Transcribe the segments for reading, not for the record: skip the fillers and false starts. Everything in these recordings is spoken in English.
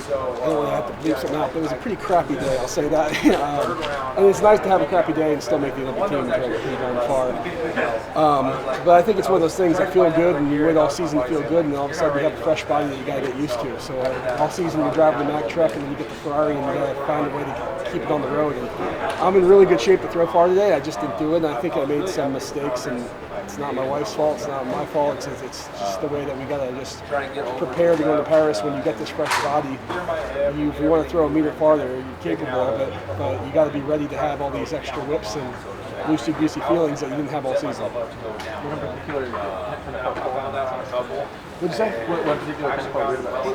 I don't want to have to bleep something out, but it was a pretty crappy day, I'll say that. And it's nice to have a crappy day and still make the Olympic team and go pretty darn far. But I think it's one of those things I feel good, and you wait all season to feel good, and all of a sudden you have a fresh body that you got to get used to. So all season you drive the Mack truck, and then you get the Ferrari, and you got to find a way to keep it on the road. And I'm in really good shape to throw far today. I just didn't do it, and I think I made some mistakes, and it's not my wife's fault, it's not my fault, it's just the way that we got to just prepare to go to Paris. When you get this fresh body, if you want to throw a meter farther, you're capable of it, but you got to be ready to have all these extra whips and loosey-goosey feelings that you didn't have all season. What'd you say? What particular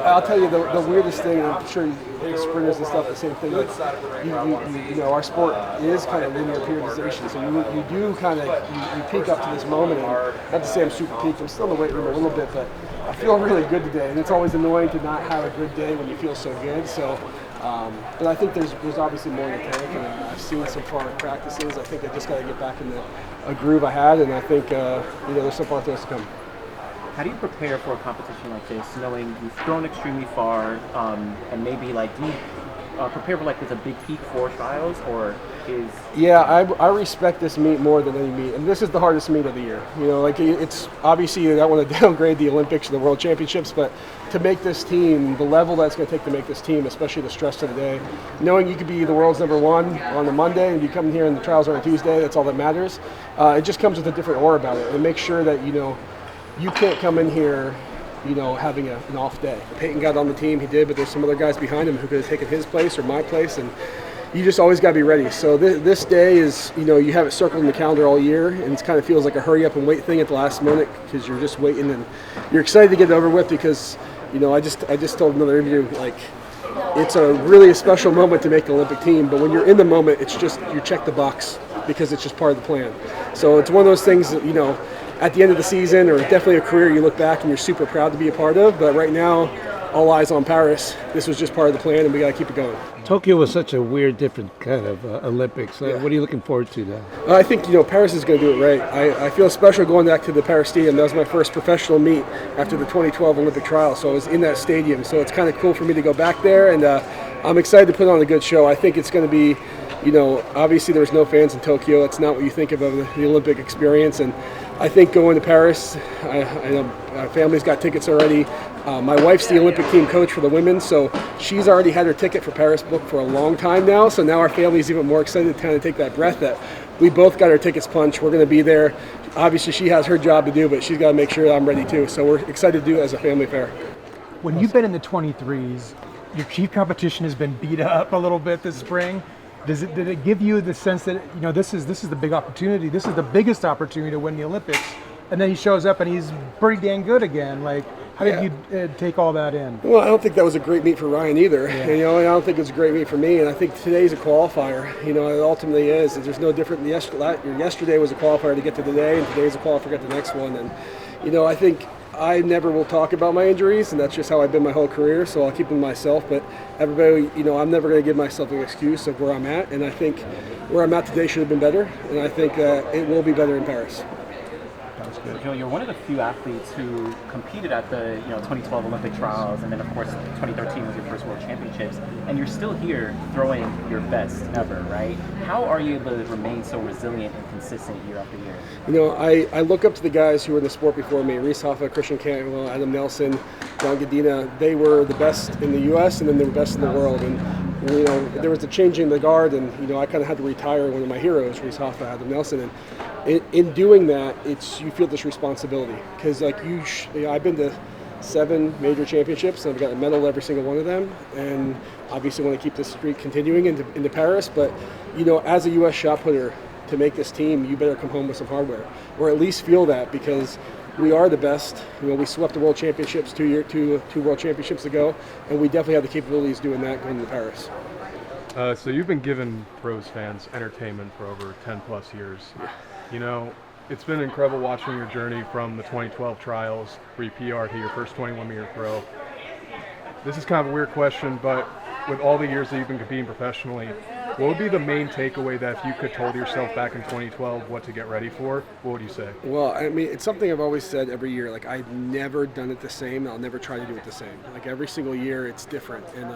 I'll tell you the weirdest thing, and I'm sure sprinters and stuff, the same thing. Like, you know, our sport is kind of linear periodization, so you do kind of you peak up to this moment. And not to say I'm super peaked, I'm still in the weight room a little bit, but I feel really good today. And it's always annoying to not have a good day when you feel so good. So, but I think there's obviously more in the tank, and I've seen some far practices. I think I just got to get back in a groove I had, and I think there's some far things to come. How do you prepare for a competition like this, knowing you've thrown extremely far, and maybe like do you prepare for like with a big peak for trials, or is? Yeah, I respect this meet more than any meet, and this is the hardest meet of the year. You know, like it's obviously you don't want to downgrade the Olympics or the World Championships, but to make this team, the level that's going to take to make this team, especially the stress of the day, knowing you could be the world's #1 on a Monday and you come here and the trials are on Tuesday, that's all that matters. It just comes with a different aura about it, and make sure that you can't come in here, having an off day. Peyton got on the team, he did, but there's some other guys behind him who could have taken his place or my place, and you just always got to be ready. So this day is, you have it circled in the calendar all year, and it kind of feels like a hurry up and wait thing at the last minute because you're just waiting and you're excited to get it over with because, I just told another interview, like, it's a really special moment to make the Olympic team, but when you're in the moment, it's just, you check the box because it's just part of the plan. So it's one of those things that, at the end of the season, or definitely a career, you look back and you're super proud to be a part of. But right now, all eyes on Paris. This was just part of the plan, and we got to keep it going. Tokyo was such a weird, different kind of Olympics. Yeah. What are you looking forward to now? I think Paris is going to do it right. I feel special going back to the Paris Stadium. That was my first professional meet after the 2012 Olympic trials, so I was in that stadium. So it's kind of cool for me to go back there, and I'm excited to put on a good show. I think it's going to be, obviously there's no fans in Tokyo. It's not what you think of the Olympic experience, and I think going to Paris, I know my family's got tickets already. My wife's the Olympic team coach for the women, so she's already had her ticket for Paris booked for a long time now. So now our family's even more excited to kind of take that breath that we both got our tickets punched. We're going to be there. Obviously, she has her job to do, but she's got to make sure that I'm ready too. So we're excited to do it as a family affair. When you've been in the 23s, your chief competition has been beat up a little bit this spring. Did it give you the sense that this is the big opportunity? This is the biggest opportunity to win the Olympics, and then he shows up and he's pretty dang good again. Like, how did you take all that in? Well, I don't think that was a great meet for Ryan either. Yeah. And, I don't think it was a great meet for me. And I think today's a qualifier. It ultimately is. There's no different than yesterday was a qualifier to get to today, and today's a qualifier to get to the next one. And I think I never will talk about my injuries, and that's just how I've been my whole career, so I'll keep them to myself. But everybody, I'm never going to give myself an excuse of where I'm at, and I think where I'm at today should have been better, and I think it will be better in Paris. Joe, you're one of the few athletes who competed at the 2012 Olympic trials, and then of course 2013 was your first World Championships, and you're still here throwing your best ever, right? How are you able to remain so resilient and consistent year after year? I look up to the guys who were in the sport before me: Reese Hoffa, Christian Cantwell, Adam Nelson, John Godina. They were the best in the U.S. and then they were best in the world. And there was a changing of the guard, and I kind of had to retire one of my heroes, Reese Hoffa, Adam Nelson. And in doing that, you feel this responsibility because I've been to 7 major championships and I've got a medal every single one of them, and obviously want to keep this streak continuing into Paris. But as a U.S. shot putter, to make this team, you better come home with some hardware, or at least feel that, because we are the best. We swept the World Championships two World Championships ago, and we definitely have the capabilities of doing that going to Paris. So you've been giving pros fans entertainment for over 10 plus years. It's been incredible watching your journey from the 2012 trials where you PR'd to your first 21-meter throw. This is kind of a weird question, but with all the years that you've been competing professionally, What would be the main takeaway that if you could told yourself back in 2012 what to get ready for, what would you say? Well, I mean, it's something I've always said every year. Like, I've never done it the same. I'll never try to do it the same. Like, every single year, it's different. And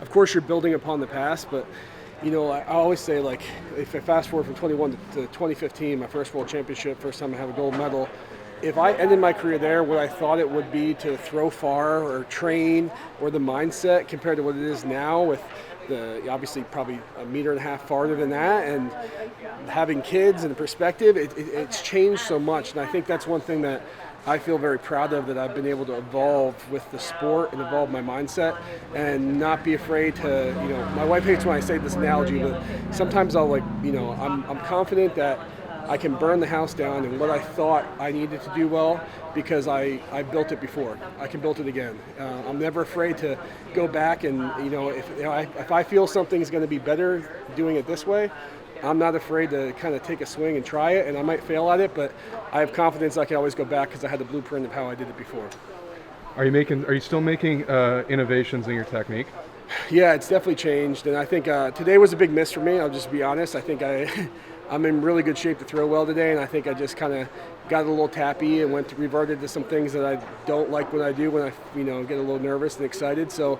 of course, you're building upon the past, but I always say, like, if I fast forward from 21 to 2015, my first world championship, first time I have a gold medal. If I ended my career there, what I thought it would be to throw far or train, or the mindset compared to what it is now with obviously probably 1.5 meters farther than that, and having kids and the perspective, it's changed so much. And I think that's one thing that I feel very proud of, that I've been able to evolve with the sport and evolve my mindset and not be afraid to, my wife hates when I say this analogy, but sometimes I'll I'm confident that I can burn the house down and what I thought I needed to do well because I built it before. I can build it again. I'm never afraid to go back and, if I feel something's going to be better doing it this way, I'm not afraid to kind of take a swing and try it, and I might fail at it, but I have confidence I can always go back because I had the blueprint of how I did it before. Are you still making innovations in your technique? Yeah, it's definitely changed, and I think today was a big miss for me. I'll just be honest. I think I'm in really good shape to throw well today, and I think I just kind of got a little tappy and reverted to some things that I don't like when I do, when I get a little nervous and excited. So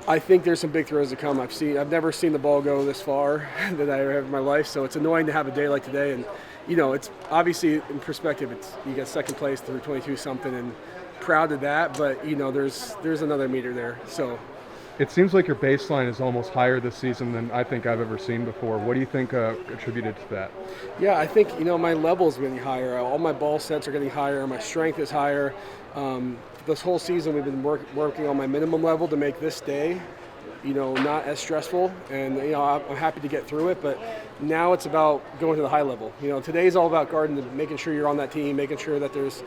I think there's some big throws to come. I've never seen the ball go this far that I have in my life, so it's annoying to have a day like today. And it's obviously in perspective. You got second place through 22 something, and proud of that. But there's another meter there. So it seems like your baseline is almost higher this season than I think I've ever seen before. What do you think attributed to that? Yeah, I think my level's getting higher. All my ball sets are getting higher. My strength is higher. This whole season we've been working on my minimum level to make this day, not as stressful. And I'm happy to get through it. But now it's about going to the high level. Today's all about making sure you're on that team, making sure that there's,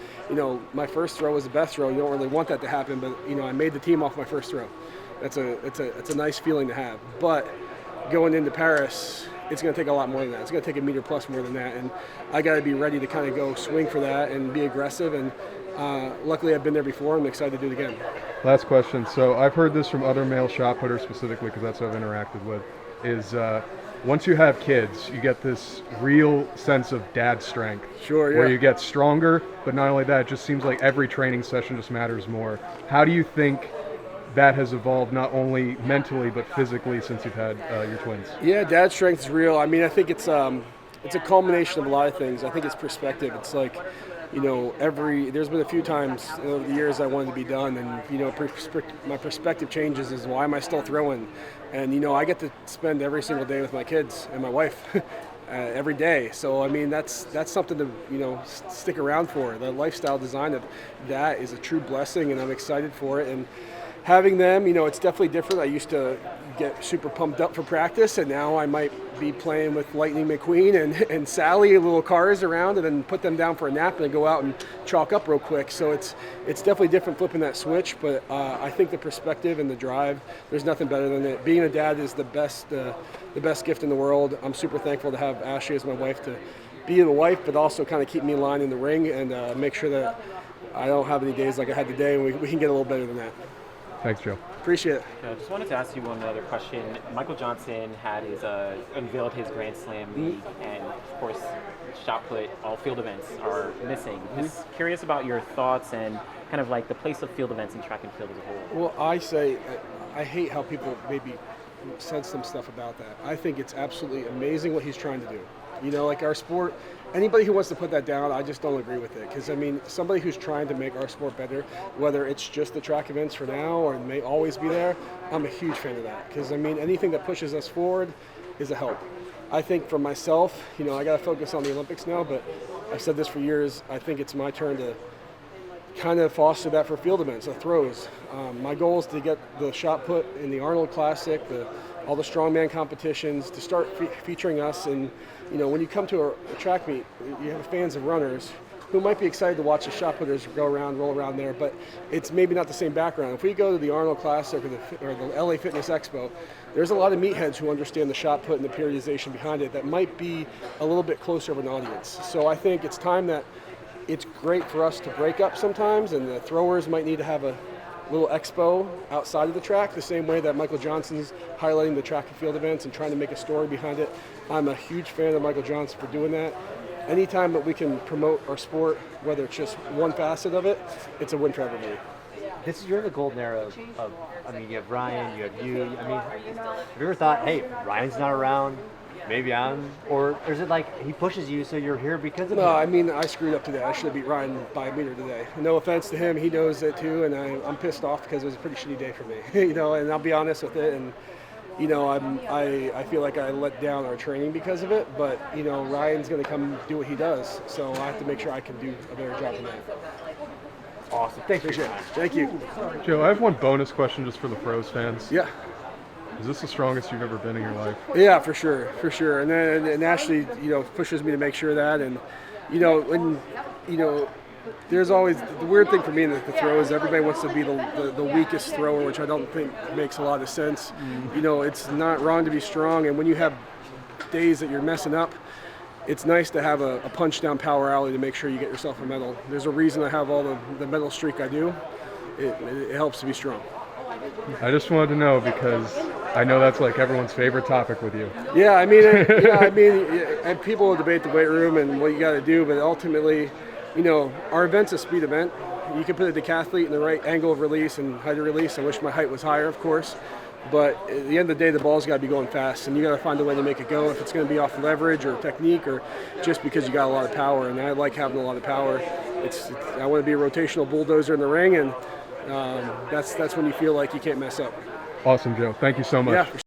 my first throw was the best throw. You don't really want that to happen, but I made the team off my first throw. It's a nice feeling to have. But going into Paris, it's going to take a lot more than that. It's going to take 1 meter plus more than that, and I got to be ready to kind of go swing for that and be aggressive. And luckily, I've been there before. I'm excited to do it again. Last question. So I've heard this from other male shot putters specifically because that's who I've interacted with. Is once you have kids, you get this real sense of dad strength. Sure. Yeah. Where you get stronger, but not only that, it just seems like every training session just matters more. How do you think that has evolved not only mentally but physically since you've had your twins? Yeah, dad strength is real. I mean, I think it's a culmination of a lot of things. I think it's perspective. It's like, there's been a few times over the years I wanted to be done, and my perspective changes. Is why am I still throwing? And I get to spend every single day with my kids and my wife. Every day. So I mean that's something to stick around for. The lifestyle design of that is a true blessing, and I'm excited for it. And having them, it's definitely different. I used to get super pumped up for practice, and now I might be playing with Lightning McQueen and Sally, little cars around, and then put them down for a nap and then go out and chalk up real quick. So it's definitely different flipping that switch, but I think the perspective and the drive, there's nothing better than it. Being a dad is the best gift in the world. I'm super thankful to have Ashley as my wife, to be a wife, but also kind of keep me in line in the ring and make sure that I don't have any days like I had today, and we can get a little better than that. Thanks, Joe. Appreciate it. I just wanted to ask you one other question. Michael Johnson had unveiled his Grand Slam league, and of course, shot put, all field events are missing. Just curious about your thoughts and kind of like the place of field events in track and field as a whole. Well, I hate how people maybe said some stuff about that. I think it's absolutely amazing what he's trying to do. Like our sport, anybody who wants to put that down, I just don't agree with it. Because, I mean, somebody who's trying to make our sport better, whether it's just the track events for now or may always be there, I'm a huge fan of that. Because, I mean, anything that pushes us forward is a help. I think for myself, I got to focus on the Olympics now, but I've said this for years, I think it's my turn to kind of foster that for field events, the throws. My goal is to get the shot put in the Arnold Classic, all the strongman competitions, to start featuring us. And when you come to a track meet, you have fans of runners who might be excited to watch the shot putters roll around there, but it's maybe not the same background. If we go to the Arnold Classic or the LA Fitness Expo, there's a lot of meatheads who understand the shot put and the periodization behind it that might be a little bit closer of an audience. So I think it's time that it's great for us to break up sometimes, and the throwers might need to have a little expo outside of the track, the same way that Michael Johnson's highlighting the track and field events and trying to make a story behind it. I'm a huge fan of Michael Johnson for doing that. Anytime that we can promote our sport, whether it's just one facet of it, it's a win for everybody. You're in the golden era of, I mean, you have Ryan, you have you. I mean, have you ever thought, hey, Ryan's not around, maybe or is it like he pushes you so you're here because of No, him? I mean, I screwed up today. I should have beat Ryan by a meter today. No offense to him, he knows it too, and I'm pissed off because it was a pretty shitty day for me, and I'll be honest with it. And I feel like I let down our training because of it, but Ryan's going to come do what he does, so I have to make sure I can do a better job than that. Awesome. Thank you. Thank you. Joe, I have one bonus question just for the pros fans. Yeah. Is this the strongest you've ever been in your life? Yeah, for sure. And then and Ashley, pushes me to make sure that, and there's always the weird thing for me in the throw is everybody wants to be the weakest thrower, which I don't think makes a lot of sense. It's not wrong to be strong, and when you have days that you're messing up, it's nice to have a punch down power alley to make sure you get yourself a medal. There's a reason I have all the medal streak I do. It helps to be strong. I just wanted to know because I know that's like everyone's favorite topic with you. Yeah, I mean, and people will debate the weight room and what you got to do, but ultimately, our event's a speed event. You can put a decathlete in the right angle of release and height of release. I wish my height was higher, of course. But at the end of the day, the ball's got to be going fast, and you got to find a way to make it go. If it's going to be off leverage or technique, or just because you got a lot of power, and I like having a lot of power. I want to be a rotational bulldozer in the ring, and that's when you feel like you can't mess up. Awesome, Joe. Thank you so much. Yeah.